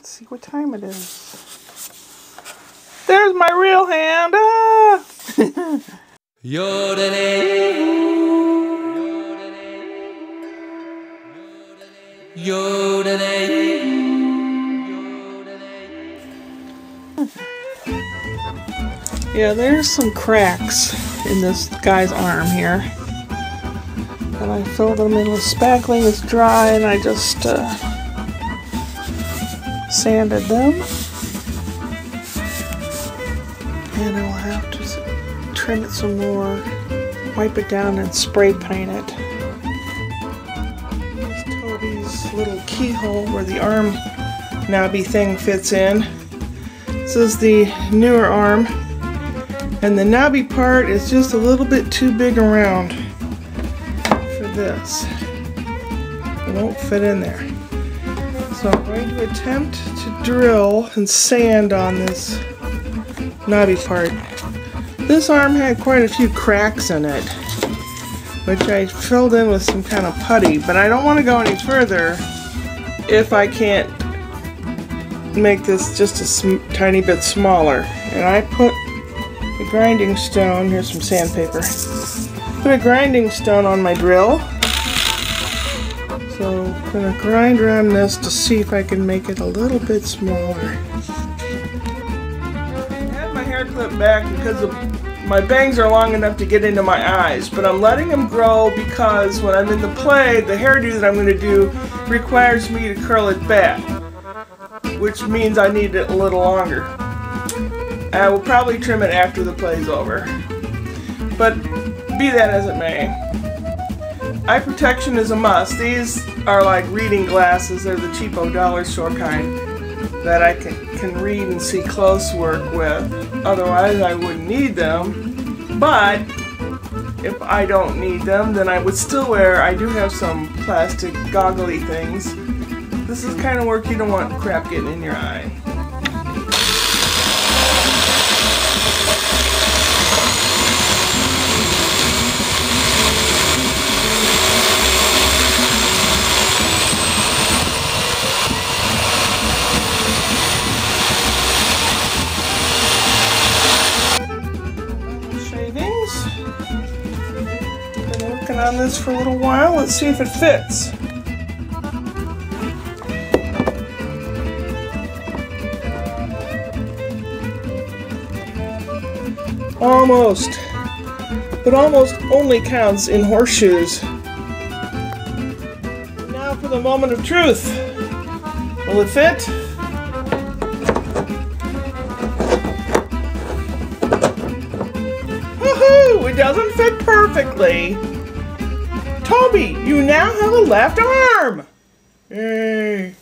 Let's see what time it is. There's my real hand. Ah! Yeah, there's some cracks in this guy's arm here. And I filled them in with spackling. It's dry, and I just sanded them. And I'll have to trim it some more, wipe it down, and spray paint it. This is Tobi's little keyhole where the arm knobby thing fits in. This is the newer arm, and the knobby part is just a little bit too big around for this. It won't fit in there. So I'm going to attempt to drill and sand on this knobby part. This arm had quite a few cracks in it, which I filled in with some kind of putty, but I don't want to go any further if I can't make this just a tiny bit smaller. And I put a grinding stone, here's some sandpaper, put a grinding stone on my drill. So I'm going to grind around this to see if I can make it a little bit smaller. I had my hair clipped back because my bangs are long enough to get into my eyes, but I'm letting them grow because when I'm in the play, the hairdo that I'm going to do requires me to curl it back, which means I need it a little longer. I will probably trim it after the play's over, but be that as it may. Eye protection is a must. These are like reading glasses. They're the cheapo dollar store kind that I can read and see close work with. Otherwise I wouldn't need them. But if I don't need them, then I would still wear, I do have some plastic goggly things. This is kind of work you don't want crap getting in your eye. Been on this for a little while. Let's see if it fits. Almost. But almost only counts in horseshoes. Now for the moment of truth. Will it fit? Woohoo! It doesn't fit perfectly. Tobi, you now have a left arm! Yay!